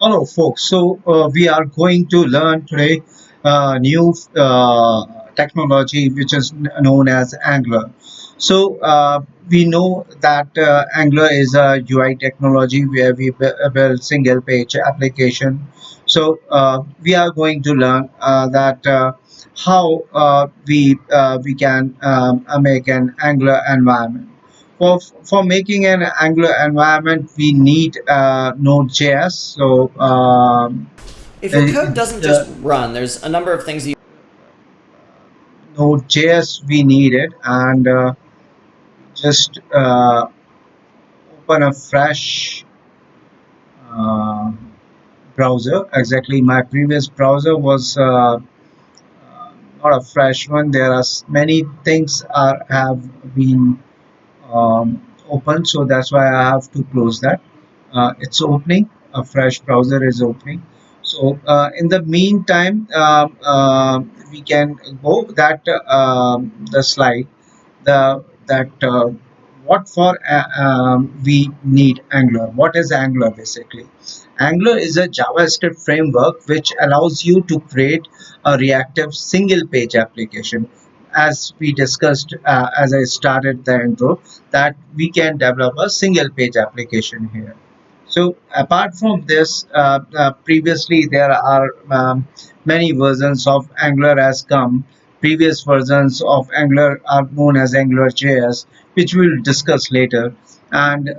Hello, folks. We are going to learn today new technology, which is known as Angular. We know that Angular is a UI technology where we build single-page application. We are going to learn that how we can make an Angular environment. For making an Angular environment, we need Node.js. If your code It's doesn't just run, there's a number of things you Node.js we need it, and just open a fresh uh, browser. Exactly, my previous browser was not a fresh one. There are many things are have been open, so that's why I have to close that. It's opening, a fresh browser is opening. In the meantime, we can go that the slide, the that what for we need Angular. What is Angular basically? Angular is a JavaScript framework which allows you to create a reactive single page application. As we discussed, as I started the intro, that we can develop a single page application here. So apart from this, previously there are many versions of Angular has come. Previous versions of Angular are known as Angular JS, which we'll discuss later. And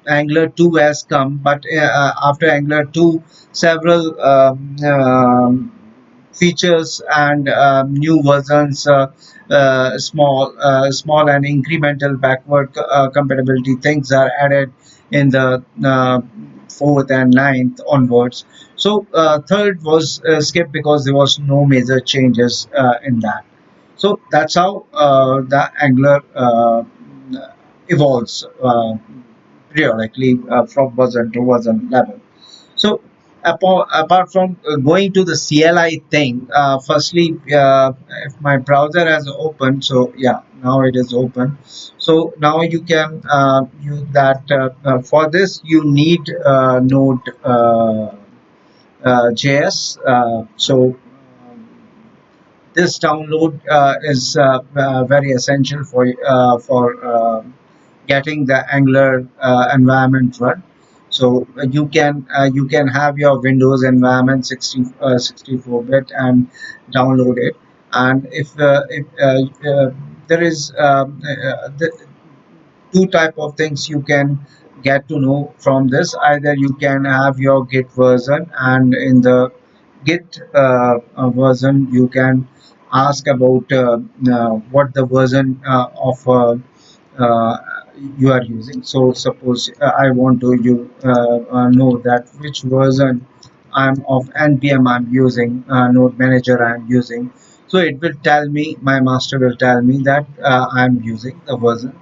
Angular 2 has come, but after Angular 2, several features and new versions, small and incremental backward compatibility things are added in the fourth and ninth onwards. Third was skipped because there was no major changes in that. So that's how the Angular evolves periodically from version to version level. So apart from going to the CLI thing, firstly, if my browser has opened, so yeah, now it is open. So now you can use that. For this, you need Node JS. This download is very essential for getting the Angular environment run. You can have your Windows environment 64-bit and download it. And if there is two type of things you can get to know from this. Either you can have your Git version, and in the Git version you can ask about what the version of uh, you are using. So suppose I want to know that which version I'm of npm I'm using, node manager I'm using. So it will tell me, my master will tell me that I'm using the version,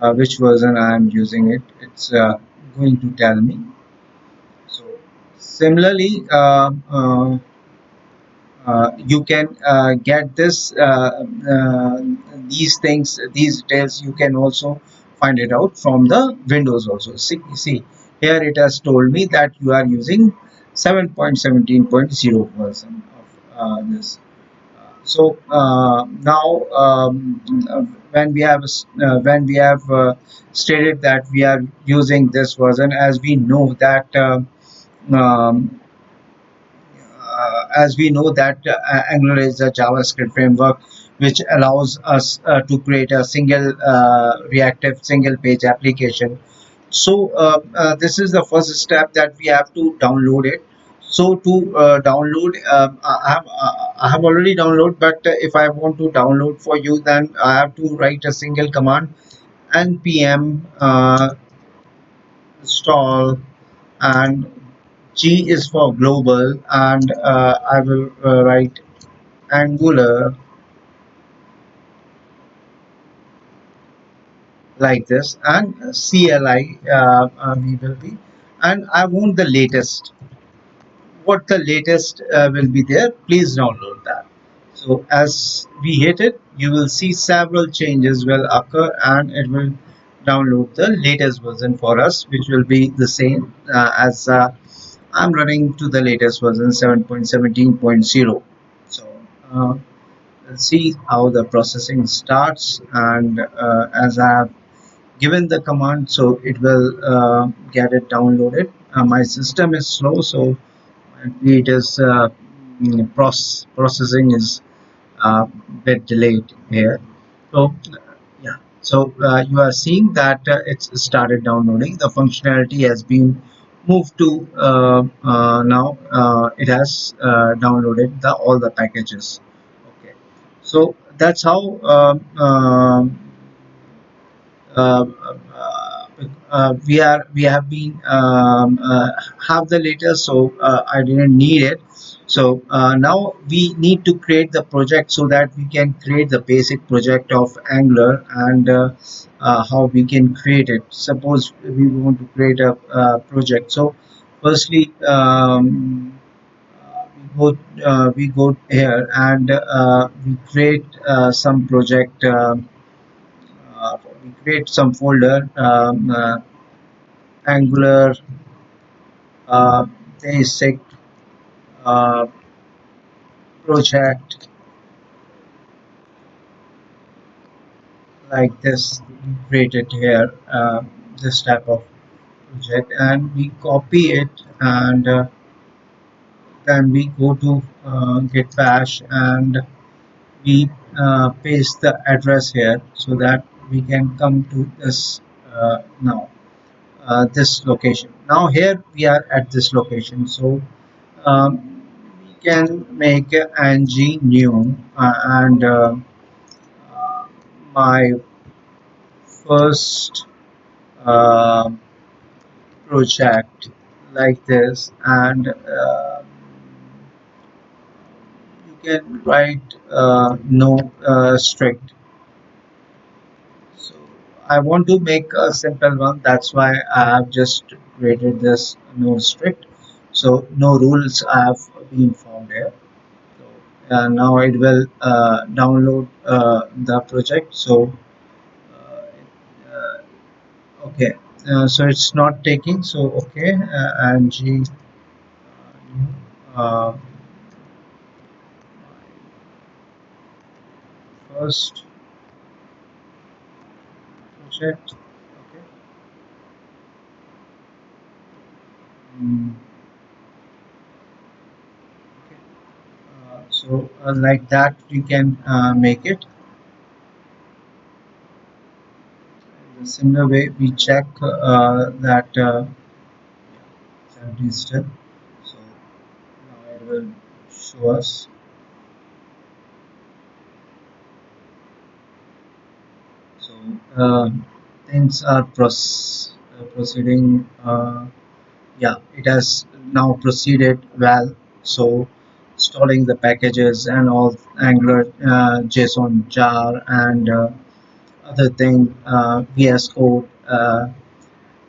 which version I am using it. It's going to tell me. So similarly, you can get these things, these details. You can also find it out from the Windows also. See, here it has told me that you are using 7.17.0 version of this. Now, when we have stated that we are using this version, as we know that um, Angular is a JavaScript framework which allows us to create a single reactive single page application. This is the first step, that we have to download it. So to download, I have already downloaded, but if I want to download for you, then I have to write a single command: npm install, and G is for global, and I will write Angular like this, and CLI we will be, and I want the latest. What the latest will be there, please download that. So as we hit it, you will see several changes will occur, and it will download the latest version for us, which will be the same as I'm running to the latest version 7.17.0. So uh, let's see how the processing starts, and as I have given the command, so it will get it downloaded. My system is slow, so it is processing is bit delayed here. So yeah, so you are seeing that it's started downloading. The functionality has been moved to now. It has downloaded the all the packages. Okay, so that's how uh, we have been have the latest, so I didn't need it. So now we need to create the project so that we can create the basic project of Angular, and how we can create it. Suppose we want to create a project. So firstly, we go here and we create some project. We create some folder, Angular uh, basic uh, project, like this. We created here this type of project, and we copy it, and then we go to git bash, and we paste the address here so that we can come to this now this location. Now here we are at this location, so we can make ng new, and my first uh, project, like this, and you can write no strict. So I want to make a simple one, that's why I have just created this no strict. So no rules have been found here. So now it will download the project. So uh, okay, so it's not taking. So okay, and G uh, first project. Okay. Mm, okay. So like that we can make it. In a similar way, we check that it's empty still. So now it will show us. So things are proceeding. Yeah, it has now proceeded well. So installing the packages and all Angular, JSON jar, and other thing, VS Code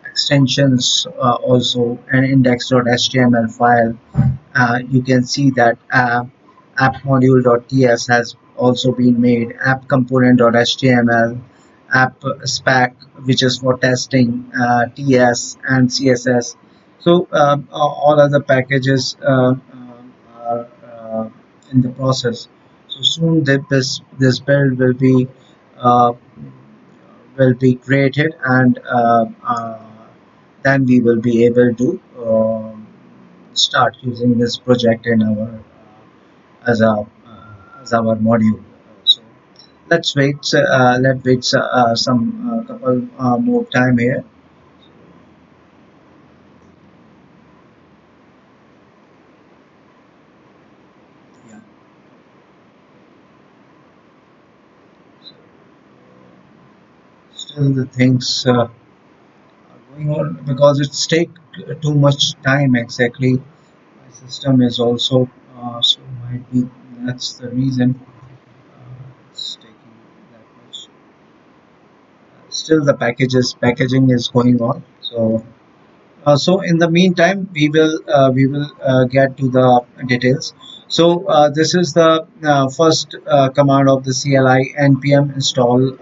extensions, also an index.html file. You can see that app module.ts has also been made, app component.html, app spec, which is for testing, ts and css. So all other packages are in the process. So soon this build uh, will be created, and then we will be able to start using this project in our as our module. So let's wait. Let's wait some couple more time here. Yeah. So still the things are going on because it's take too much time exactly. My system is also so might be that's the reason it's taking that much. Still the packaging is going on. So so in the meantime, we will get to the details. So this is the first command of the CLI npm install,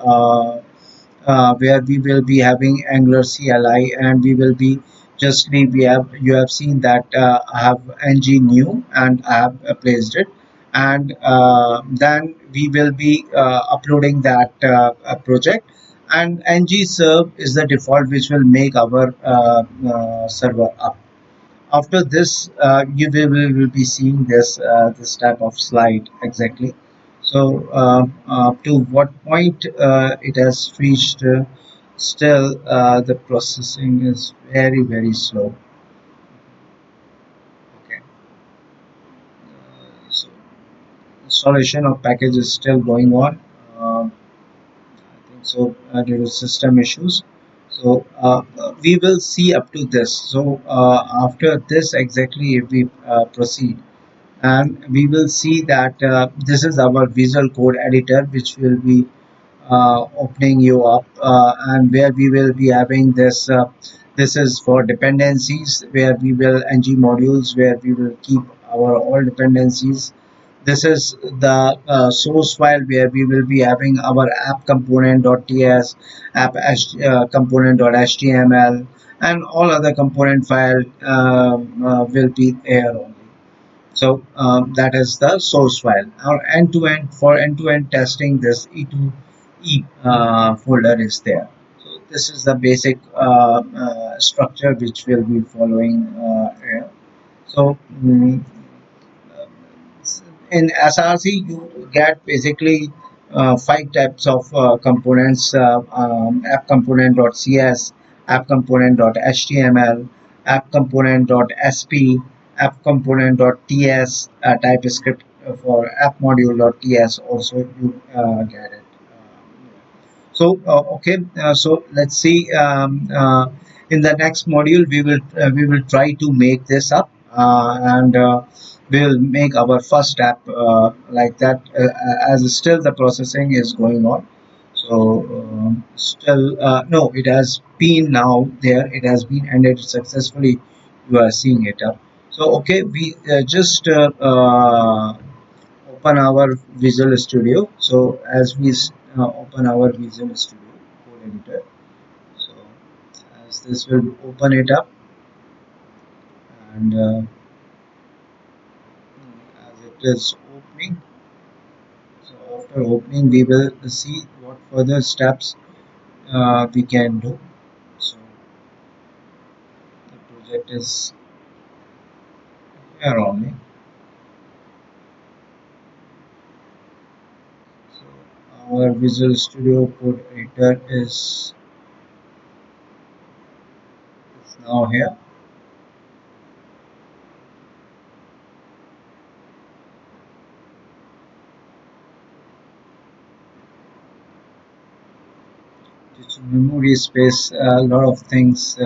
where we will be having Angular CLI, and we will be Justly, we have you have seen that I have ng new and I have placed it, and then we will be uploading that project, and ng serve is the default which will make our server up. After this, will be seeing this type of slide exactly. So to what point it has reached, still the processing is very slow. Okay, so installation of package is still going on. I think so due to system issues. So we will see up to this. So after this exactly, if we proceed, and we will see that this is our visual code editor which will be opening you up, and where we will be having this is for dependencies, where we will ng modules, where we will keep our all dependencies. This is the source file where we will be having our app component.ts, component.html, and all other component file will be there only. So that is the source file. Our end-to-end, for end-to-end testing, this E2E folder is there. So this is the basic structure which we'll be following here. So in SRC, you get basically five types of components: app component.cs, app component.html, app component.sp, app component.ts, TypeScript for app module.ts. Also, you get it. Okay, so let's see. In the next module, we will try to make this up, and we will make our first app like that. As still the processing is going on, so still no, it has been now there. It has been ended successfully. You are seeing it up. So okay, we just open our Visual Studio. So as we open our Visual Studio code editor, so as this will open it up, and as it is opening, so after opening we will see what further steps we can do. So the project is here only. So our Visual Studio code editor is now here. Due to memory space, a lot of things.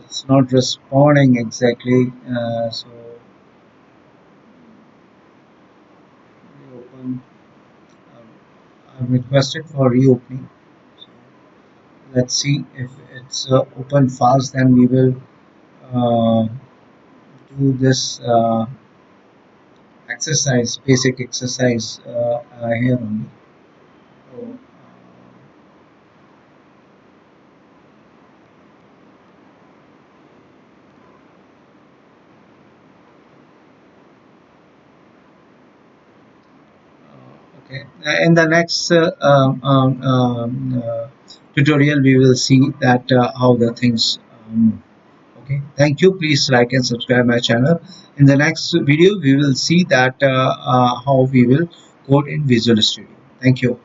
It's not responding exactly. So reopen. I've requested for reopening. So let's see if it's open fast. Then we will uh, do this exercise, basic exercise here only. So, okay. In the next tutorial, we will see that how the things. Okay, thank you. Please like and subscribe my channel. In the next video, we will see that how we will code in Visual Studio. Thank you.